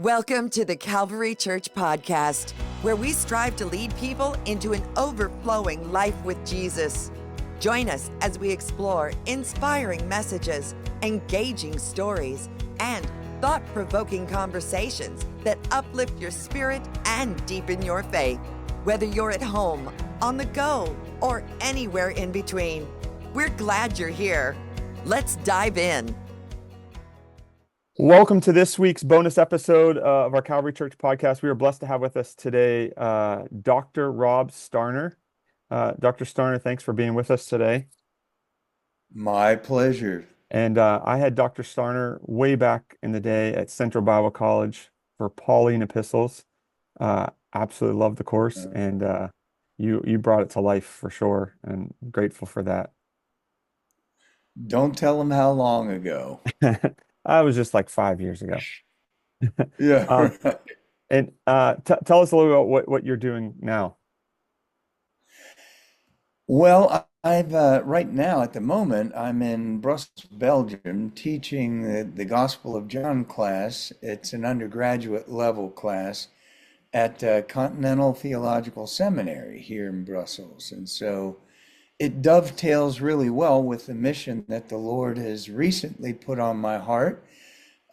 Welcome to the Calvary Church Podcast, where we strive to lead people into an overflowing life with Jesus. Join us as we explore inspiring messages, engaging stories, and thought-provoking conversations that uplift your spirit and deepen your faith. Whether you're at home, on the go, or anywhere in between, we're glad you're here. Let's dive in. Welcome to this week's bonus episode of our Calvary Church podcast. We are blessed to have with us today Dr. Rob Starner. Dr. Starner, thanks for being with us today. My pleasure. And I had Dr. Starner way back in the day at Central Bible College for Pauline epistles. Absolutely loved the course, and you brought it to life for sure, and grateful for that. Don't tell them how long ago. I was just like 5 years ago. Yeah, Um, right. and tell us a little about what you're doing now. Well, I've right now at the moment I'm in Brussels, Belgium, teaching the Gospel of John class. It's an undergraduate level class at Continental Theological Seminary here in Brussels, and so it dovetails really well with the mission that the Lord has recently put on my heart.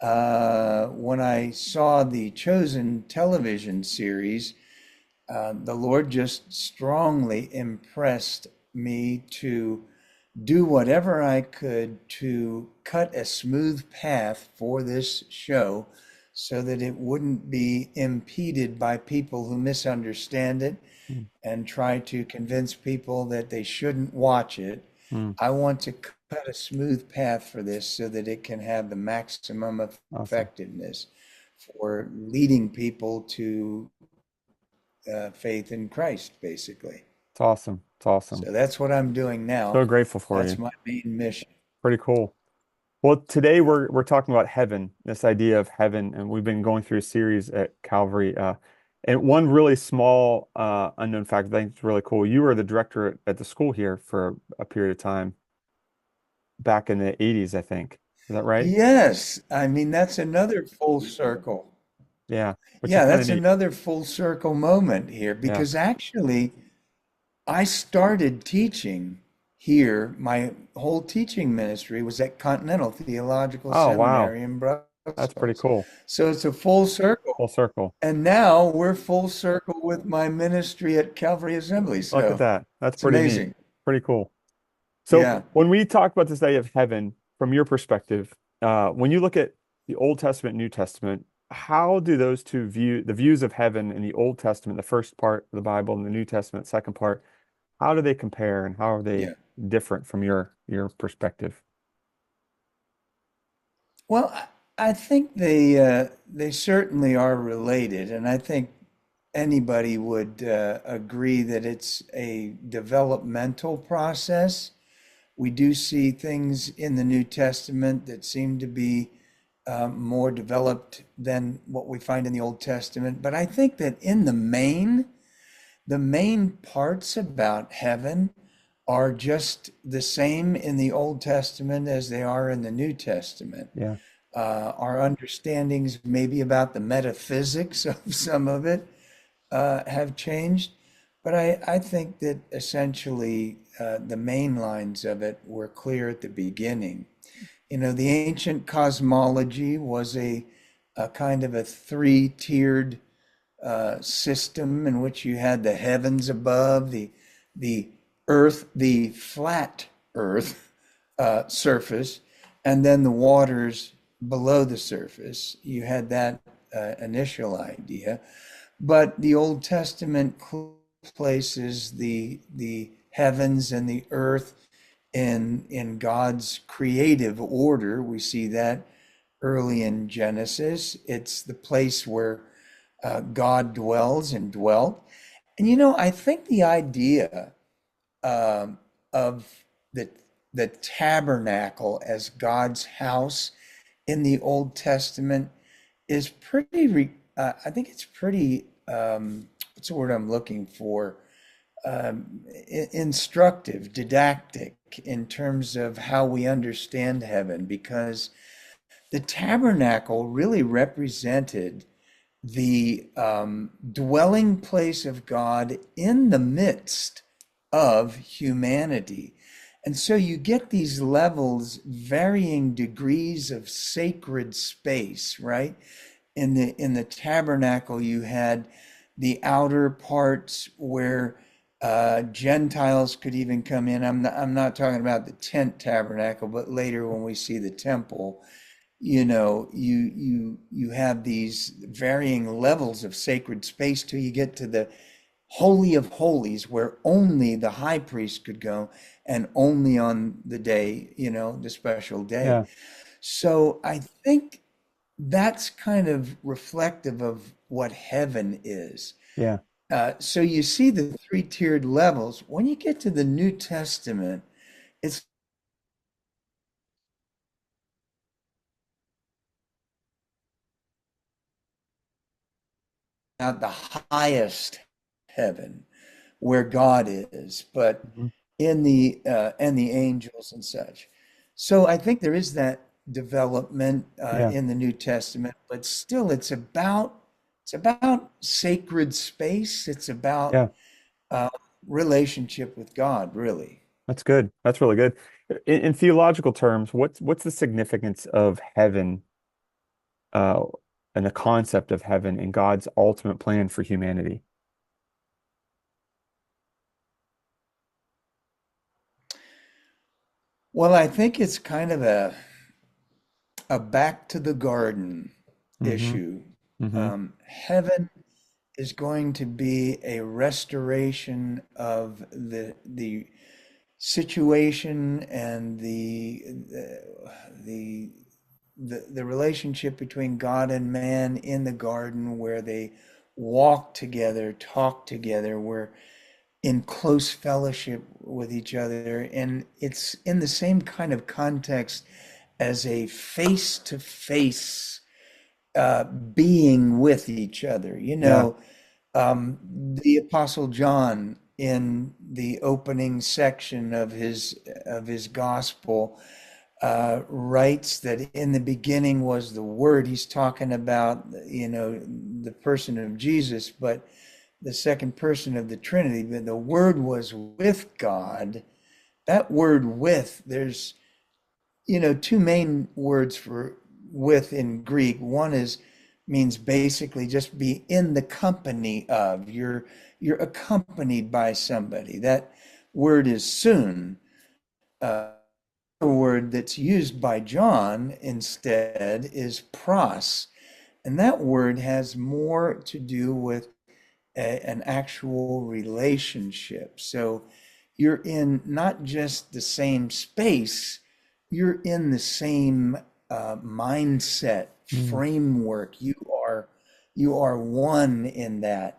When I saw the Chosen television series, the Lord just strongly impressed me to do whatever I could to cut a smooth path for this show so that it wouldn't be impeded by people who misunderstand it Mm, and try to convince people that they shouldn't watch it. mm, I want to cut a smooth path for this so that it can have the maximum awesome. effectiveness for leading people to faith in Christ, basically. It's awesome. It's awesome. So that's what I'm doing So now. grateful for That's you. my main mission. Pretty cool. Well, today we're talking about heaven, this idea of heaven, and we've been going through a series at Calvary. And one really small unknown fact I think is really cool. You were the director at the school here for a period of time back in the 80s, I think. Is that right? Yes, I mean, that's another full circle. Yeah, which is Yeah, kind of that's neat. another full circle moment here Yeah. because actually I started teaching here. My whole teaching ministry was at Continental Theological Oh, wow. Seminary in That's pretty Brussels. cool. So it's a full Full circle. circle. And now we're full circle with my ministry at Calvary Assembly. Look at So that. That's it's pretty neat. amazing. Pretty cool. So Yeah. when we talk about this idea of heaven, from your perspective, when you look at the Old Testament, New Testament, how do those two views of heaven in the Old Testament, the first part of the Bible, and the New Testament, second part, how do they compare and how are they Yeah. different from your perspective? Well, I think they certainly are related, and I think anybody would agree that it's a developmental process. We do see things in the New Testament that seem to be more developed than what we find in the Old Testament. But I think that in the main parts about heaven are just the same in the Old Testament as they are in the New Testament. Yeah. Our understandings maybe about the metaphysics of some of it have changed, but I think that essentially the main lines of it were clear at the beginning. You know, the ancient cosmology was a kind of a three-tiered system in which you had the heavens above, the earth, the flat earth surface, and then the waters below the surface. You had that initial idea, but the Old Testament places the heavens and the earth in God's creative order. We see that early in Genesis. It's the place where God dwells and dwelt. And you know, I think the idea of the the tabernacle as God's house in the Old Testament is I think it's pretty, what's the word I'm looking for? Instructive, didactic in terms of how we understand heaven, because the tabernacle really represented the dwelling place of God in the midst of humanity. And so you get these levels, varying degrees of sacred space, right? In the tabernacle, you had the outer parts where Gentiles could even come in. I'm not talking about the tent tabernacle, but later when we see the temple, you have these varying levels of sacred space till you get to the Holy of Holies, where only the high priest could go, and only on the day, the special day. Yeah. So I think that's kind of reflective of what heaven is. Yeah. So you see the three-tiered levels. When you get to the New Testament, it's not the highest heaven where God is, but Mhm. in the and the angels and such. So I think there is that development Yeah. in the New Testament, but still it's about sacred space. It's about Yeah. uh, relationship with God, really. That's good. That's really good. In theological terms, what's the significance of heaven, uh, and the concept of heaven in God's ultimate plan for humanity? Well, I think it's kind of a back to the garden Mm-hmm. issue. Mm-hmm. Heaven is going to be a restoration of the situation and the the relationship between God and man in the garden, where they walk together, talk together, were in close fellowship with each other. And it's in the same kind of context as a face to face being with each other. Yeah. The Apostle John, in the opening section of his gospel, writes that in the beginning was the Word. He's talking about, the person of Jesus, but the second person of the Trinity. But the Word was with God. That word "with," there's two main words for "with" in Greek. One is means basically just be in the company of. You're accompanied by somebody. That word is soon. A word that's used by John instead is pros, and that word has more to do with an actual relationship. So you're in not just the same space, you're in the same mindset, Mm. framework. You are one in that.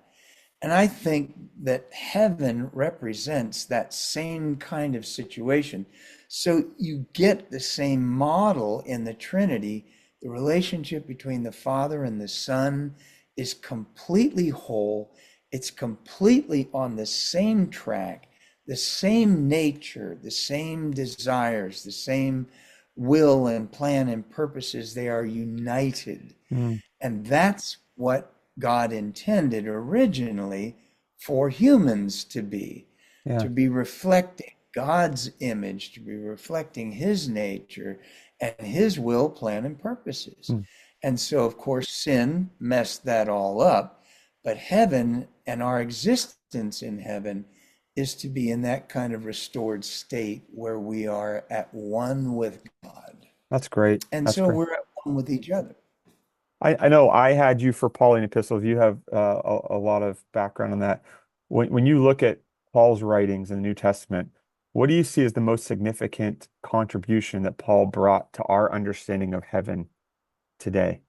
And I think that heaven represents that same kind of situation. So you get the same model in the Trinity. The relationship between the Father and the Son is completely whole. It's completely on the same track, the same nature, the same desires, the same will and plan and purposes. They are united. Mm. And that's what God intended originally for humans Yeah. to be reflecting God's image, to be reflecting his nature and his will, plan, and purposes. Mm. And so, of course, sin messed that all up. But heaven and our existence in heaven is to be in that kind of restored state where we are at one with God. That's great. And That's so great. we're at one with each other. I know I had you for Pauline epistles. You have a lot of background on that. When you look at Paul's writings in the New Testament, what do you see as the most significant contribution that Paul brought to our understanding of heaven today?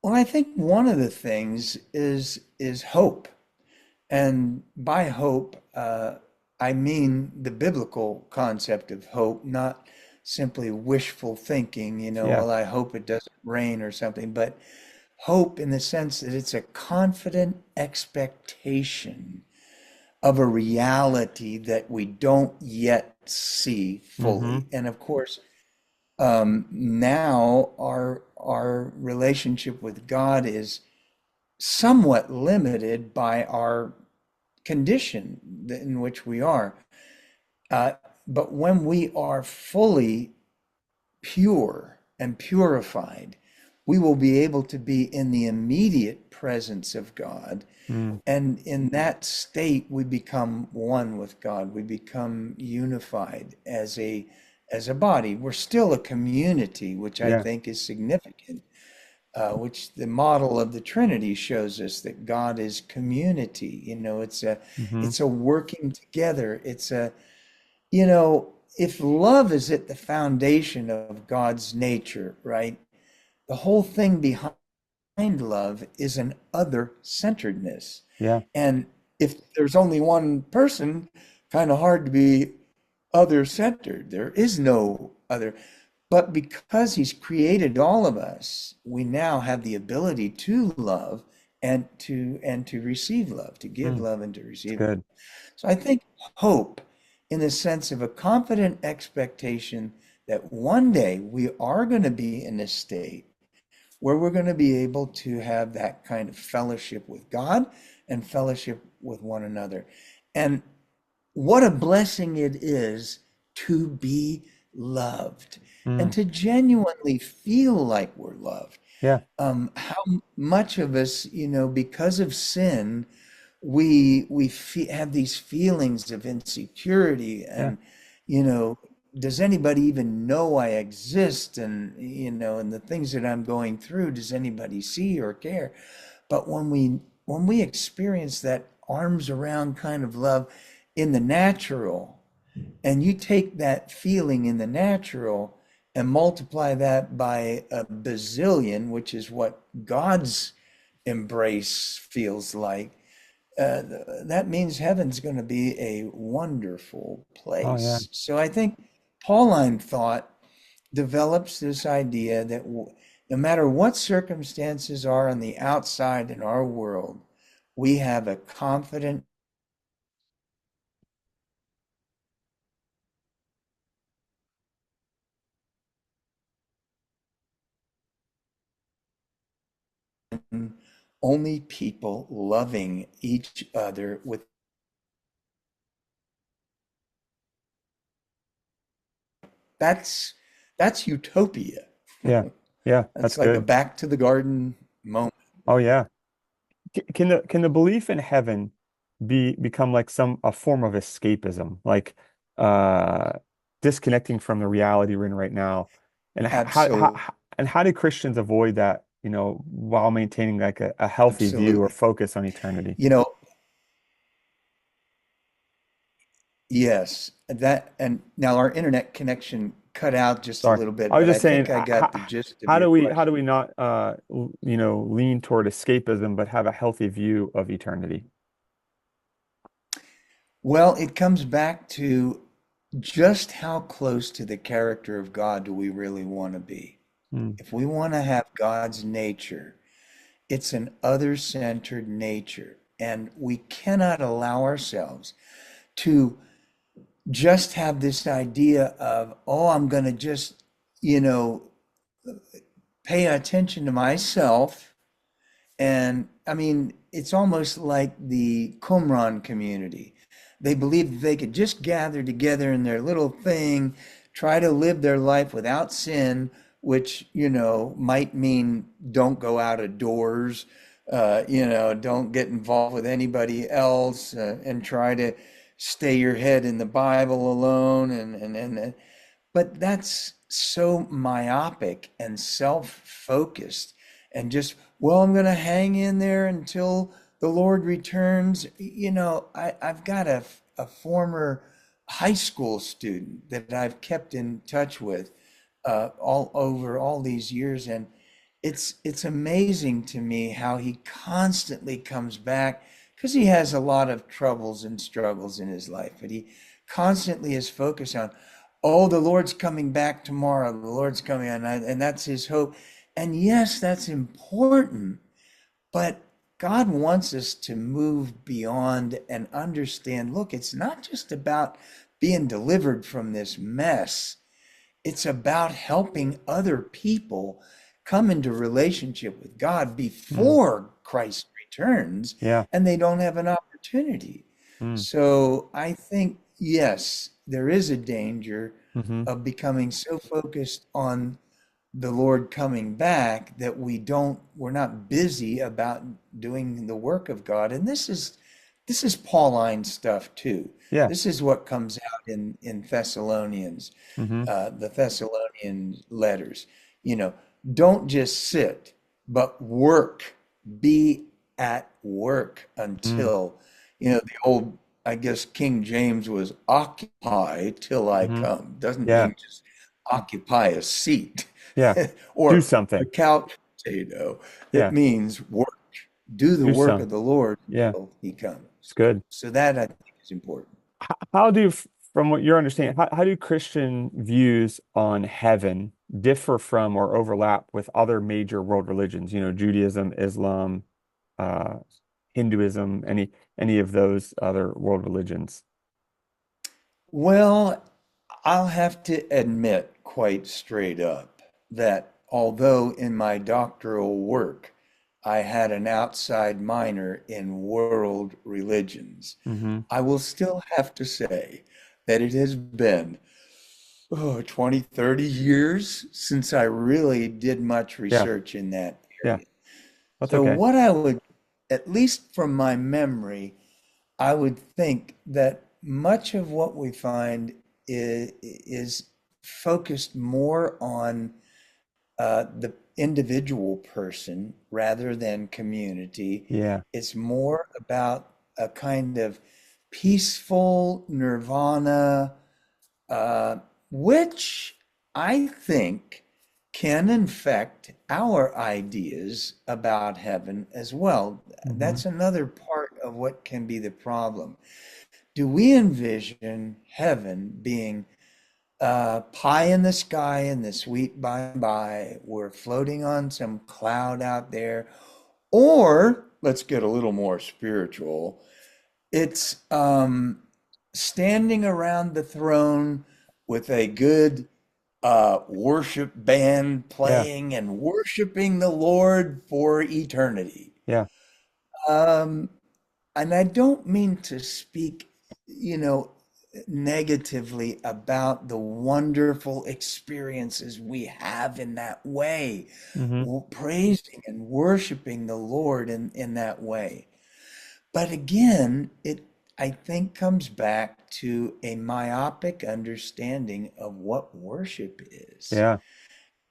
Well, I think one of the things is hope. And by hope, I mean the biblical concept of hope, not simply wishful thinking, Yeah. well, I hope it doesn't rain or something, but hope in the sense that it's a confident expectation of a reality that we don't yet see Mm-hmm. fully. And of course, Now our relationship with God is somewhat limited by our condition in which we are. Uh, but when we are fully pure and purified, we will be able to be in the immediate presence of God. Mm, And in that state, we become one with God. We become unified as a body. We're still a community, which I yeah. think is significant, which the model of the Trinity shows us that God is community. Hmm. It's a working together. If love is at the foundation of God's nature, right? The whole thing behind love is an other-centeredness. Yeah. And if there's only one person, kind of hard to be other-centered. There is no other. But because he's created all of us, we now have the ability to love and to receive love, to give Mm, love and to it's receive love. good. So I think hope in the sense of a confident expectation that one day we are going to be in a state where we're going to be able to have that kind of fellowship with God and fellowship with one another. And what a blessing it is to be loved and Mm, to genuinely feel like we're loved. yeah. How much of us, because of sin, we have these feelings of insecurity Yeah. and, you know, does anybody even know I exist? And the things that I'm going through, does anybody see or care? But when we experience that arms around kind of love in the natural, and you take that feeling in the natural and multiply that by a bazillion, which is what God's embrace feels like, uh, that means heaven's going to be a wonderful Oh, yeah. place. So I think Pauline thought develops this idea that no matter what circumstances are on the outside in our world, we have a confident only people loving each other with that's that's utopia. Yeah. Yeah. That's That's like a good. back to the garden moment. Oh, yeah. Can the belief in heaven become like a form of escapism, like uh disconnecting from the reality we're in right now? And Absolutely. how do Christians avoid that, while maintaining like a healthy view or Absolutely. focus on eternity? You know, yes, that and now our internet connection cut out just a Sorry. little bit, I was but I just saying, think I got the gist of how your do we question. not lean toward escapism but have a healthy view of eternity? Well, it comes back to just how close to the character of God do we really want to be? Mm, If we want to have God's nature, it's an other-centered nature, and we cannot allow ourselves to just have this idea of, oh, I'm going to just, you know, pay attention to myself. And I mean, it's almost like the Qumran community. They believed that they could just gather together in their little thing, try to live their life without sin, which, might mean don't go out of doors, don't get involved with anybody else, and try to stay your head in the Bible alone. But that's so myopic and self-focused and just, well, I'm going to hang in there until the Lord returns. I've got a former high school student that I've kept in touch with all over all these years, and it's amazing to me how he constantly comes back because he has a lot of troubles and struggles in his life, but he constantly is focused on, oh, the Lord's coming back tomorrow. The Lord's coming, and that's his hope. And yes, that's important, but God wants us to move beyond and understand, look, it's not just about being delivered from this mess. It's about helping other people come into relationship with God Mm. before Christ returns, Yeah. and they don't have an opportunity. Mm. So I think, yes, there is a danger Mm-hmm. of becoming so focused on the Lord coming back that we're not busy about doing the work of God. And this is Pauline stuff too. Yeah. This is what comes out in Thessalonians, Mm-hmm. the Thessalonian letters. You know, don't just sit, but work. Be at work Mm. until, the old, I guess King James was occupy till I Mm-hmm. come. Doesn't Yeah. mean just occupy a seat Yeah. Do or a something. couch potato. It Yeah. means work. Do the Do work of some. the Lord Yeah. until he It's comes. good. So that I think is important. How do, from what you're understanding, how do Christian views on heaven differ from or overlap with other major world religions? Judaism, Islam, uh, Hinduism, any of those other world religions? Well, I'll have to admit quite straight up that although in my doctoral work I had an outside minor in world religions, Mm-hmm. I will still have to say that it has been 20, 30 years since I really did much Yeah. research in that Yeah. area. That's So okay. what at least from my memory, I would think that much of what we find is focused more on the individual person rather than community. Yeah. It's more about a kind of peaceful nirvana, uh, which I think can infect our ideas about heaven as well. Mm-hmm. That's another part of what can be the problem. Do we envision heaven being pie in the sky and the sweet by and by? We're floating on some cloud out there. Or let's get a little more spiritual. It's standing around the throne with a good worship band Yeah. playing and worshiping the Lord for eternity. Yeah. Um, and I don't mean to speak, you know, negatively about the wonderful experiences we have in that way, Mm-hmm. praising and worshiping the Lord in that way. But again, it I think comes back to a myopic understanding of what worship is. Yeah.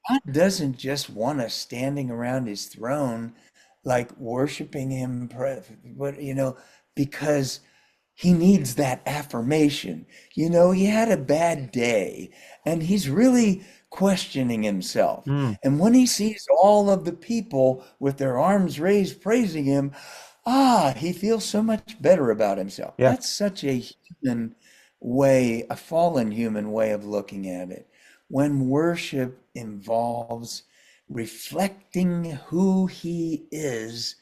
God doesn't just want us standing around his throne, like worshiping him, but because he needs that affirmation. He had a bad day and he's really questioning himself. Mm. And when he sees all of the people with their arms raised praising him, he feels so much better about himself. Yeah. That's such a human way, a fallen human way of looking at it. When worship involves reflecting who he is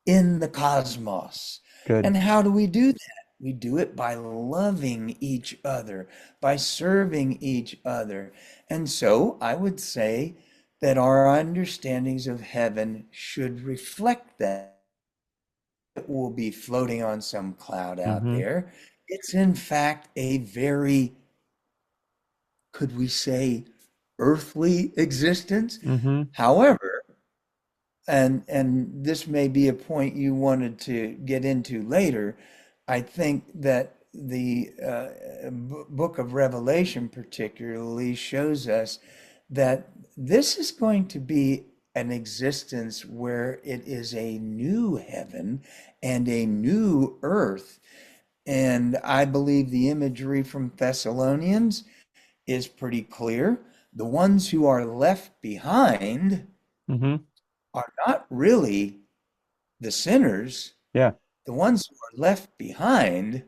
in the cosmos. Good. And how do we do that? We do it by loving each other, by serving each other. And so I would say that our understandings of heaven should reflect that. It will be floating on some cloud out Mm-hmm. there. It's in fact a very, could we say, earthly existence. Mm-hmm. However, and this may be a point you wanted to get into later. I think that the book of Revelation particularly shows us that this is going to be an existence where it is a new heaven and a new earth. And I believe the imagery from Thessalonians is pretty clear. The ones who are left behind Mm-hmm. are not really the sinners. Yeah. The ones who are left behind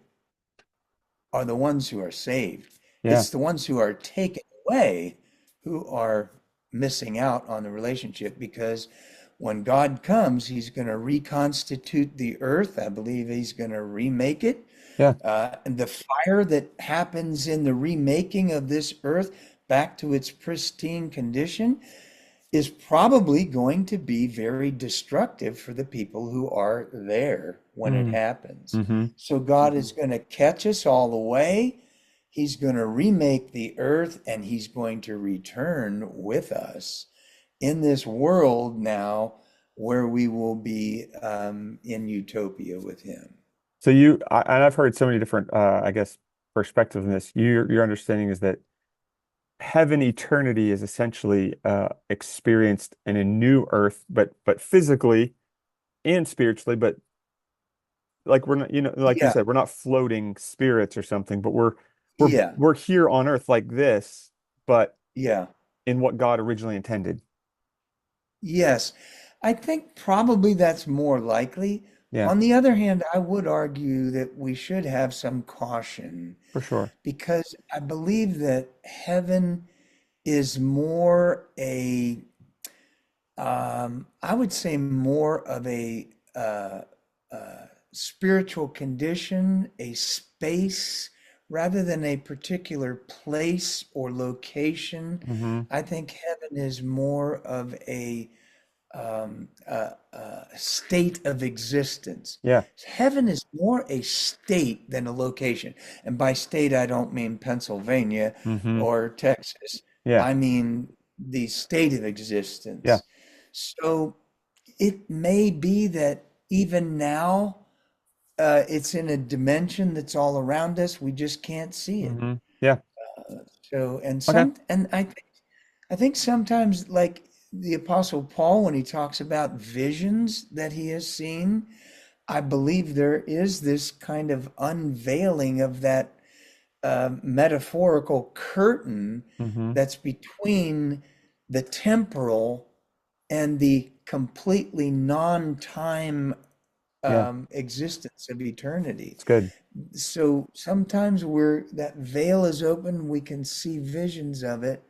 are the ones who are saved. Yeah. It's the ones who are taken away who are missing out on the relationship, because when God comes, he's going to reconstitute the earth. I believe he's going to remake it. Yeah. And the fire that happens in the remaking of this earth back to its pristine condition is probably going to be very destructive for the people who are there when it Mm, happens. mm-hmm. So God is going to catch us all the way. He's going to remake the earth and he's going to return with us in this world now where we will be in utopia with him. So and I've heard so many different, I guess, perspectives on this. Your understanding is that heaven eternity is essentially experienced in a new earth, but physically and spiritually, but like we're not, like you Yeah, said, we're not floating spirits or something, but we're yeah, we're here on earth like this, but yeah. in what God originally intended. Yes, I think probably that's more likely. Yeah, On the other hand, I would argue that we should have some caution for sure. because I believe that heaven is more I would say more of a spiritual condition, a space, rather than a particular place or location. Hmm. I think heaven is more of a state of existence. Yeah. Heaven is more a state than a location. And by state, I don't mean Pennsylvania Hmm. or Texas. Yeah. I mean the state of Yeah. existence. So it may be that even now, it's in a dimension that's all around us. We just can't see it. Yeah. So, Okay. and I think sometimes, like the Apostle Paul, when he talks about visions that he has seen, I believe there is this kind of unveiling of that metaphorical curtain Hmm. that's between the temporal and the completely non-time Yeah. existence of eternity. It's good. So sometimes that veil is open, we can see visions of it,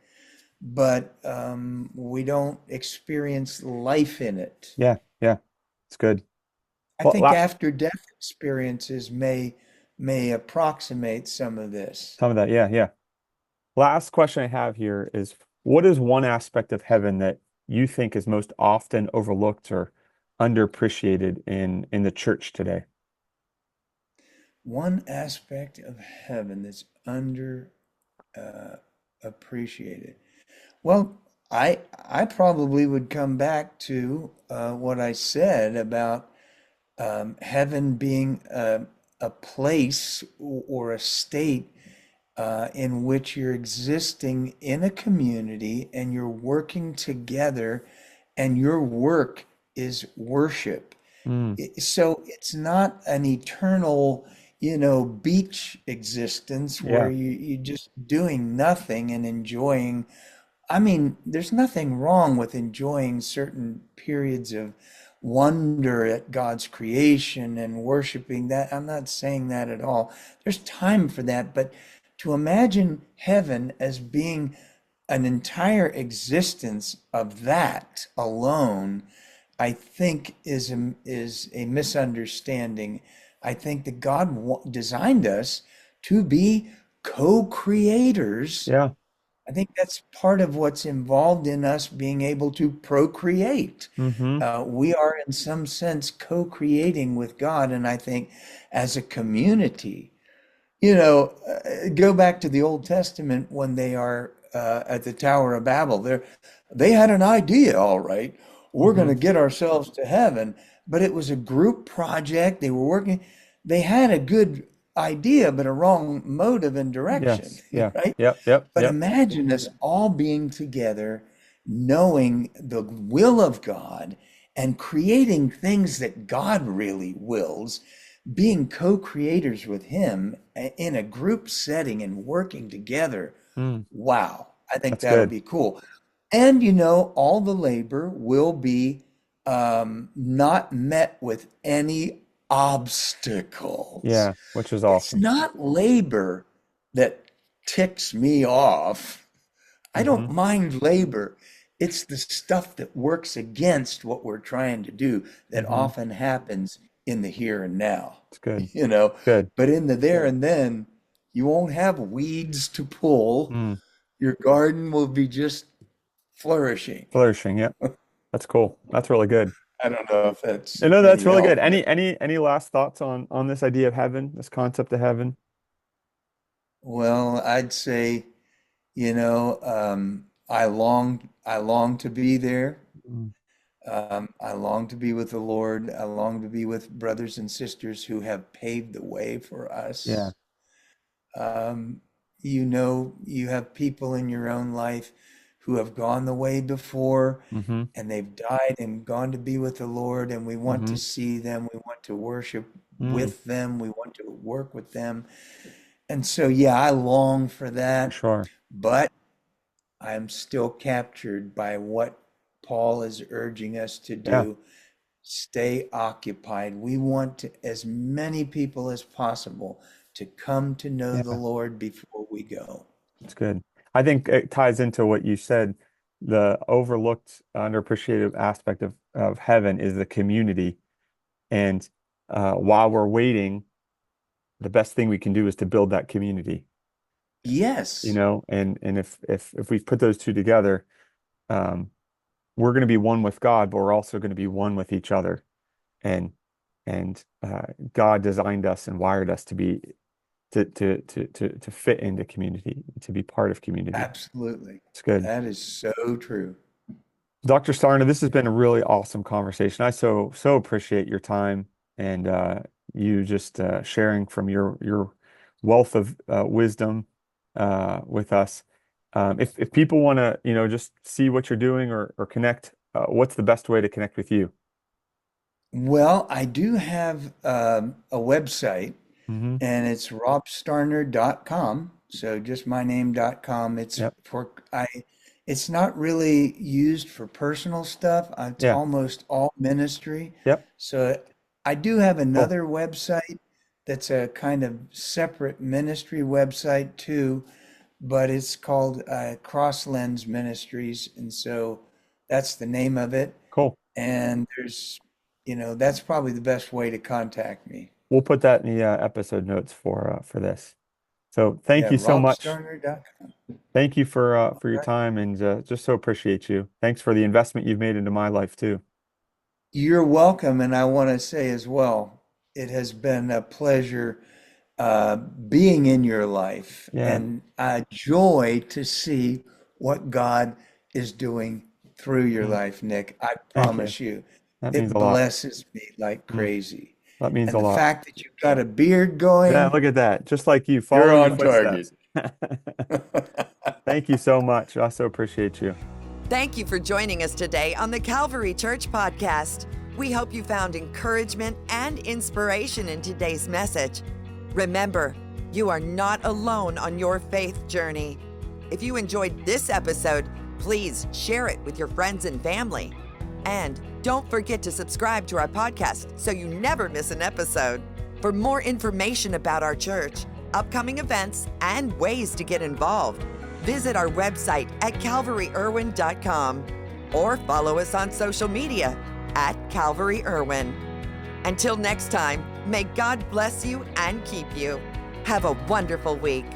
but we don't experience life in it. Yeah. Yeah. It's good. I Well, think after death experiences may approximate some of this. some of that. Yeah. Yeah. Last question I have here is what is one aspect of heaven that you think is most often overlooked or underappreciated in the church today? One aspect of heaven that's under appreciated. Well, I probably would come back to what I said about heaven being a place or a state in which you're existing in a community and you're working together, and your work is worship. Mm, So it's not an eternal, beach existence where yeah. you're just doing nothing and enjoying. I mean, there's nothing wrong with enjoying certain periods of wonder at God's creation and worshiping that. I'm not saying that at all. There's time for that, but to imagine heaven as being an entire existence of that alone, I think is a misunderstanding. I think that God designed us to be co-creators. Yeah. I think that's part of what's involved in us being able to procreate. Hmm. We are, in some sense, co-creating with God. And I think as a community, go back to the Old Testament when they are at the Tower of Babel. They had an idea, all right. We're going to Hmm. get ourselves to heaven, but it was a group project. They were working. They had a good idea, but a wrong motive and direction, Yes. Yeah. right? Yep. Yep. But Yep. imagine us all being together, knowing the will of God and creating things that God really wills, being co-creators with Him in a group setting and working together. Mm, Wow, I think that's that'll good. be cool. And all the labor will be not met with any obstacles. Yeah, which is It's awesome. not labor that ticks me off. I don't Hmm. mind labor. It's the stuff that works against what we're trying to do that Hmm. often happens in the here and now, It's good. you know. Good. But in the there and then, you won't have weeds to pull. Mm, your garden will be just flourishing. Flourishing. Yep. That's cool. That's really good. I don't know if that's No, that's any really good. help, Any last thoughts on this idea of heaven, this concept of heaven? well, I'd say, I long to be there. Mm. I long to be with the Lord. I long to be with brothers and sisters who have paved the way for Yeah. us. Um, you have people in your own life who have gone the way before Mm-hmm. and they've died and gone to be with the Lord, and we want Mm-hmm. to see them. We want to worship Mm, with them. We want to work with them. And so, yeah, I long for for that, sure. but I'm still captured by what Paul is urging us to Yeah. do. Stay occupied. We want as many people as possible to come to know the Yeah. Lord before we go. It's good. I think it ties into what you said. The overlooked, underappreciated aspect of heaven is the community. And while we're waiting, the best thing we can do is to build that community, Yes, and if we put those two together, um, we're going to be one with God, but we're also going to be one with each other. And God designed us and wired us to be to fit into community, to be part of community. absolutely. It's good. That is so true. Dr. Starner, this has been a really awesome conversation. I so appreciate your time and you just sharing from your wealth of wisdom with us. If people want to, just see what you're doing or connect, what's the best way to connect with you? Well, I do have a website, Hmm. and it's robstarner.com. So just my name.com. Yep. It's not really used for personal stuff. It's Yeah. almost all ministry. Yep. So I do have Cool. another website that's a kind of separate ministry website too, but it's called Cross Lens Ministries. And so that's the name of it. Cool. And that's probably the best way to contact me. We'll put that in the episode notes for this. So thank Yeah, you so much. robstarner.com. Thank you for your time and just so appreciate you. Thanks for the investment you've made into my life too. You're welcome. And I want to say as well, it has been a pleasure being in your life Yeah. and a joy to see what God is doing through your Mm, life, Nick. I thank you. promise you, That means it a lot. blesses me like Mm, crazy. that means And a the lot. fact that you've got a beard Yeah, going, look at that. Just like you, you're following your on target. footsteps. Thank you so much. I so appreciate you. Thank you for joining us today on the Calvary Church Podcast. We hope you found encouragement and inspiration in today's message. Remember, you are not alone on your faith journey. If you enjoyed this episode, please share it with your friends and family. And don't forget to subscribe to our podcast so you never miss an episode. For more information about our church, upcoming events, and ways to get involved, visit our website at calvaryirwin.com or follow us on social media at Calvary Irwin. Until next time, may God bless you and keep you. Have a wonderful week.